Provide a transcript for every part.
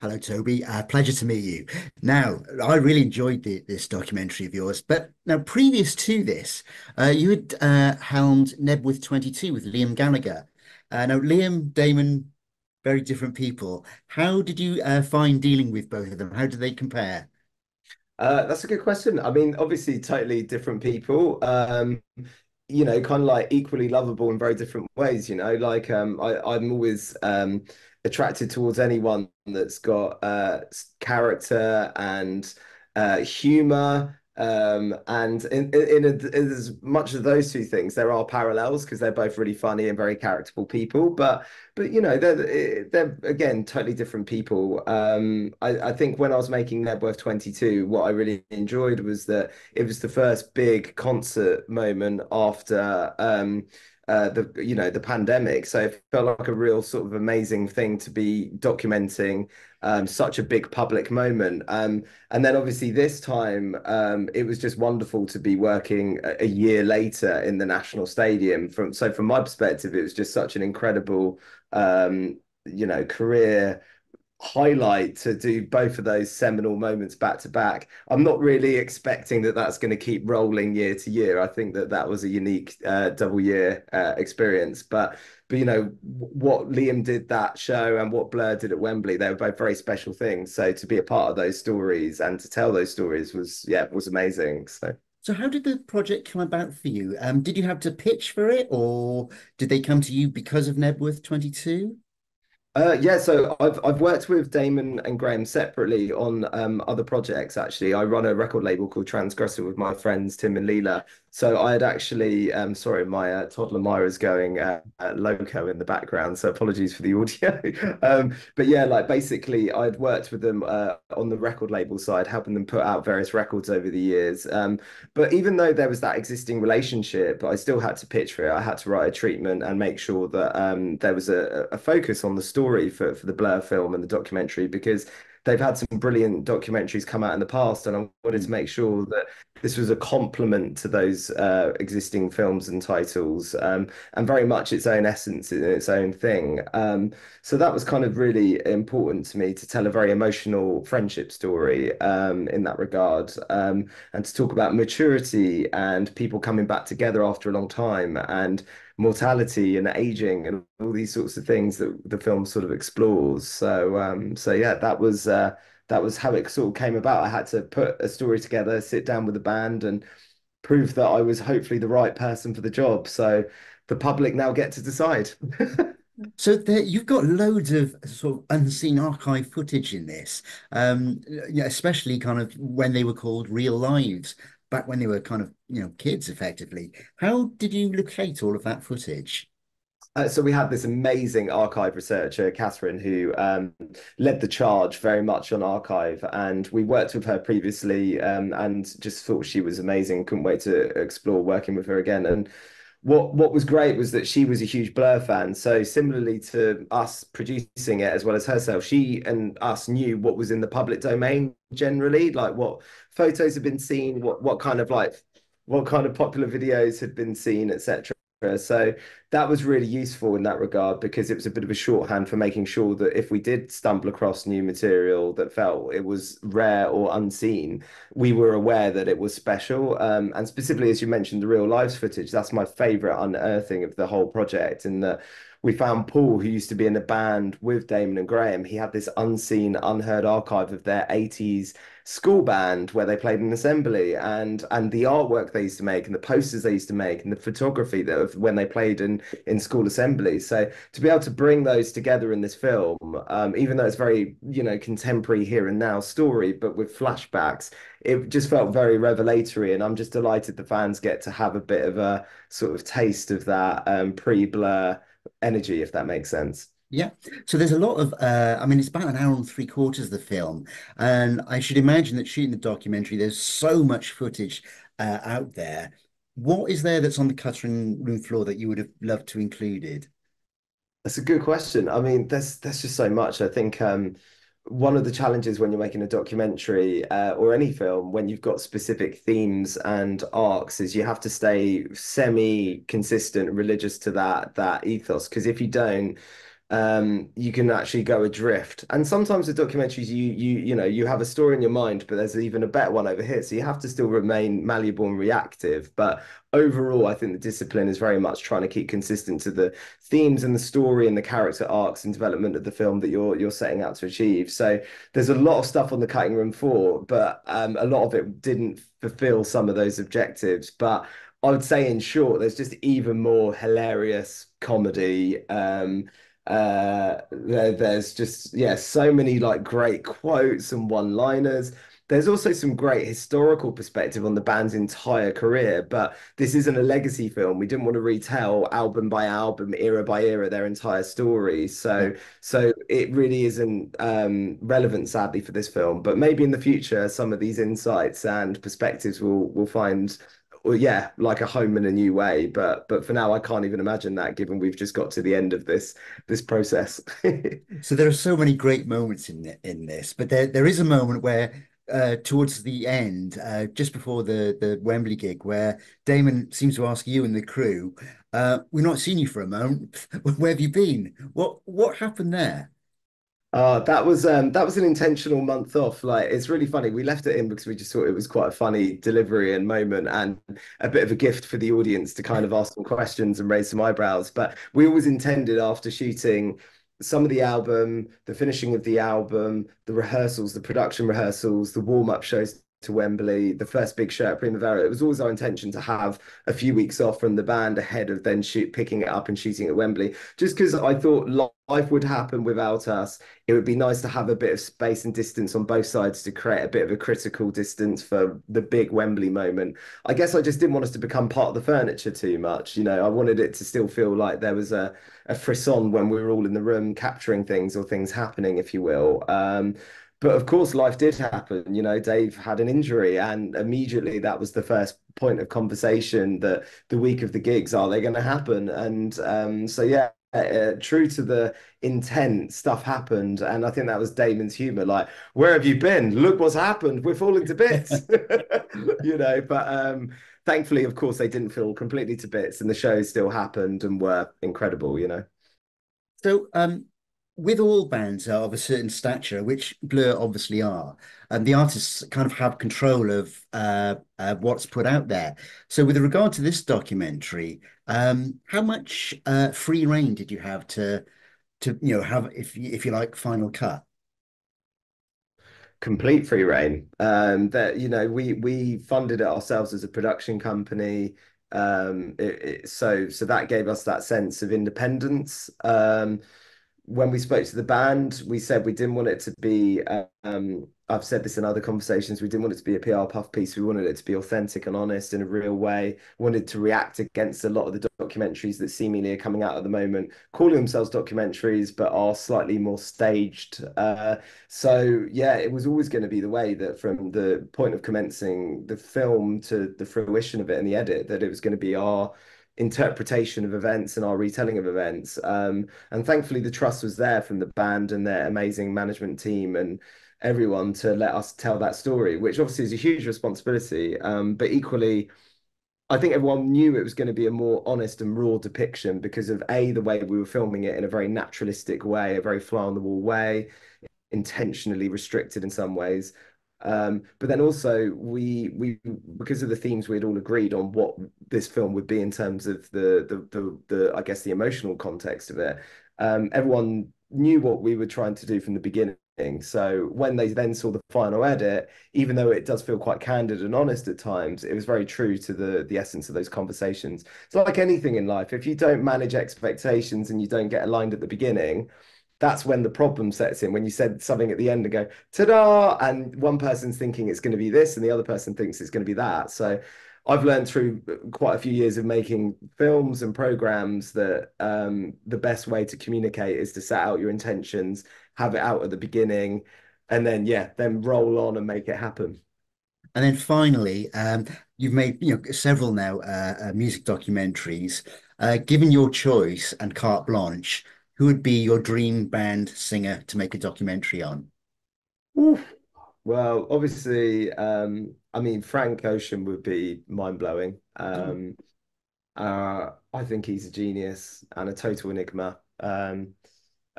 Hello, Toby. Pleasure to meet you. Now, I really enjoyed this documentary of yours, but now previous to this, you had helmed Nebworth 22 with Liam Gallagher. Now, Liam, Damon, very different people. How did you find dealing with both of them? How do they compare? That's a good question. I mean, obviously, totally different people. Kind of like equally lovable in very different ways. I'm always attracted towards anyone that's got character and humor. And in as much of those two things, there are parallels because they're both really funny and very characterful people. But they're again totally different people. I think when I was making Nebworth 22, what I really enjoyed was that it was the first big concert moment after the pandemic. So it felt like a real sort of amazing thing to be documenting such a big public moment. And then obviously this time it was just wonderful to be working a year later in the National Stadium. From my perspective, it was just such an incredible career highlight to do both of those seminal moments back to back. I'm not really expecting that that's going to keep rolling year to year. I think that that was a unique double year experience. But what Liam did that show and what Blur did at Wembley, they were both very special things. So to be a part of those stories and to tell those stories was amazing. So. So, how did the project come about for you? Did you have to pitch for it, or did they come to you because of Nebworth 22? Yeah, so I've worked with Damon and Graham separately on other projects. Actually, I run a record label called Transgressor with my friends Tim and Leela. So I had actually, sorry, my toddler Myra's going loco in the background, so apologies for the audio. But yeah, like basically, I'd worked with them on the record label side, helping them put out various records over the years. But even though there was that existing relationship, I still had to pitch for it. I had to write a treatment and make sure that there was a focus on the story for the Blur film and the documentary because they've had some brilliant documentaries come out in the past, and I wanted to make sure that this was a complement to those existing films and titles, and very much its own essence in its own thing. So that was kind of really important to me to tell a very emotional friendship story in that regard, and to talk about maturity and people coming back together after a long time and mortality and aging and all these sorts of things that the film sort of explores. So yeah, that was how it sort of came about. I had to put a story together, sit down with the band, and prove that I was hopefully the right person for the job. So the public now get to decide. So there, you've got loads of sort of unseen archive footage in this, yeah, especially kind of when they were called real lives, back when they were kind of, kids effectively. How did you locate all of that footage? So we had this amazing archive researcher, Catherine, who led the charge very much on archive, and we worked with her previously, and just thought she was amazing. Couldn't wait to explore working with her again. And what was great was that she was a huge Blur fan. So similarly to us producing it as well as herself, she and us knew what was in the public domain generally, like what photos had been seen, what kind of popular videos had been seen, etc. So that was really useful in that regard because it was a bit of a shorthand for making sure that if we did stumble across new material that felt it was rare or unseen, we were aware that it was special. And specifically, as you mentioned, the real lives footage, that's my favorite unearthing of the whole project. And that we found Paul, who used to be in a band with Damon and Graham. He had this unseen, unheard archive of their 80s school band where they played an assembly and the artwork they used to make and the posters they used to make and the photography that of when they played in school assemblies. So to be able to bring those together in this film, even though it's very, contemporary here and now story, but with flashbacks, it just felt very revelatory. And I'm just delighted the fans get to have a bit of a sort of taste of that pre-Blur energy, if that makes sense. Yeah. So there's a lot of, I mean, it's about an hour and three quarters of the film. And I should imagine that shooting the documentary, there's so much footage out there. What is there that's on the cutting room floor that you would have loved to included? That's a good question. I mean, there's just so much. I think one of the challenges when you're making a documentary or any film, when you've got specific themes and arcs, is you have to stay semi-consistent, religious to that ethos. Because if you don't, you can actually go adrift. And sometimes the documentaries, you have a story in your mind, but there's even a better one over here. So you have to still remain malleable and reactive. But overall, I think the discipline is very much trying to keep consistent to the themes and the story and the character arcs and development of the film that you're setting out to achieve. So there's a lot of stuff on the cutting room floor, but a lot of it didn't fulfill some of those objectives. But I would say, in short, there's just even more hilarious comedy. There's just, yeah, so many like great quotes and one-liners. There's also some great historical perspective on the band's entire career, but this isn't a legacy film. We didn't want to retell album by album, era by era, their entire story. Yeah. So it really isn't relevant, sadly, for this film. But maybe in the future, some of these insights and perspectives will find, well, yeah, like a home in a new way. But for now, I can't even imagine that, given we've just got to the end of this process. So there are so many great moments in this, but there is a moment where towards the end, just before the Wembley gig, where Damon seems to ask you and the crew, "We've not seen you for a moment. Where have you been? What happened there?" That was an intentional month off. Like it's really funny. We left it in because we just thought it was quite a funny delivery and moment and a bit of a gift for the audience to kind of ask some questions and raise some eyebrows. But we always intended after shooting some of the album, the finishing of the album, the rehearsals, the production rehearsals, the warm-up shows to Wembley, the first big show at Primavera. It was always our intention to have a few weeks off from the band ahead of then picking it up and shooting at Wembley, just because I thought life would happen without us. It would be nice to have a bit of space and distance on both sides to create a bit of a critical distance for the big Wembley moment. I guess I just didn't want us to become part of the furniture too much. I wanted it to still feel like there was a frisson when we were all in the room capturing things or things happening, if you will. But of course, life did happen. Dave had an injury, and immediately that was the first point of conversation that the week of the gigs, are they going to happen? And so, yeah, true to the intent, stuff happened. And I think that was Damon's humor. Like, where have you been? Look what's happened. We're falling to bits, But thankfully, of course, they didn't fall completely to bits, and the shows still happened and were incredible. So, with all bands of a certain stature, which Blur obviously are, the artists kind of have control of what's put out there. So, with regard to this documentary, how much free reign did you have to have, if you like, final cut? Complete free reign. That we funded it ourselves as a production company. So that gave us that sense of independence. When we spoke to the band, we said we didn't want it to be, I've said this in other conversations, we didn't want it to be a PR puff piece. We wanted it to be authentic and honest in a real way. Wanted to react against a lot of the documentaries that seemingly are coming out at the moment, calling themselves documentaries, but are slightly more staged. So, yeah, it was always going to be the way that from the point of commencing the film to the fruition of it and the edit, that it was going to be our interpretation of events and our retelling of events. And thankfully, the trust was there from the band and their amazing management team and everyone to let us tell that story, which obviously is a huge responsibility. But equally, I think everyone knew it was going to be a more honest and raw depiction because of the way we were filming it in a very naturalistic way, a very fly on the wall way, intentionally restricted in some ways. But then also we because of the themes we had all agreed on what this film would be in terms of the I guess the emotional context of it. Everyone knew what we were trying to do from the beginning. So when they then saw the final edit, even though it does feel quite candid and honest at times, it was very true to the essence of those conversations. It's like anything in life. If you don't manage expectations and you don't get aligned at the beginning, that's when the problem sets in. When you said something at the end and go, ta-da, and one person's thinking it's going to be this and the other person thinks it's going to be that. So I've learned through quite a few years of making films and programs that the best way to communicate is to set out your intentions, have it out at the beginning, and then yeah, then roll on and make it happen. And then finally, you've made several now music documentaries. Given your choice and carte blanche, who would be your dream band singer to make a documentary on? Oof. Well, obviously, I mean, Frank Ocean would be mind-blowing. I think he's a genius and a total enigma.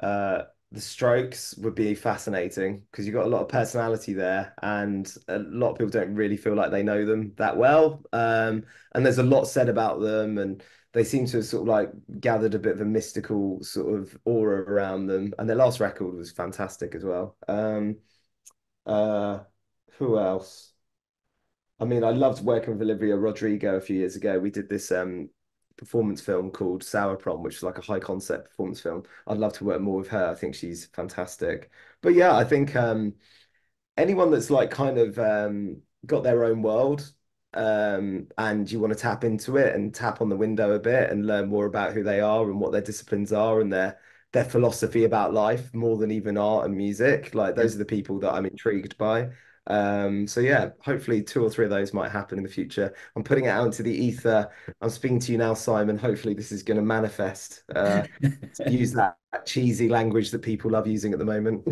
Uh, the Strokes would be fascinating because you've got a lot of personality there, and a lot of people don't really feel like they know them that well. And there's a lot said about them, and they seem to have sort of like gathered a bit of a mystical sort of aura around them. And their last record was fantastic as well. Uh, who else? I mean, I loved working with Olivia Rodrigo a few years ago. We did this performance film called Sour Prom, which is like a high concept performance film. I'd love to work more with her. I think she's fantastic. But yeah, I think anyone that's like kind of got their own world, and you want to tap into it and tap on the window a bit and learn more about who they are and what their disciplines are and their philosophy about life more than even art and music. Like Yeah. those are the people that I'm intrigued by. So yeah, hopefully two or three of those might happen in the future. I'm putting it out into the ether. I'm speaking to you now, Simon. Hopefully this is going to manifest. To use that cheesy language that people love using at the moment.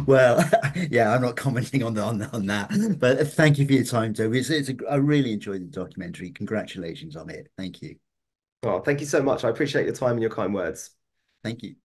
Well, yeah, I'm not commenting on that, but thank you for your time, Toby. I really enjoyed the documentary. Congratulations on it. Thank you. Oh, thank you so much. I appreciate your time and your kind words. Thank you.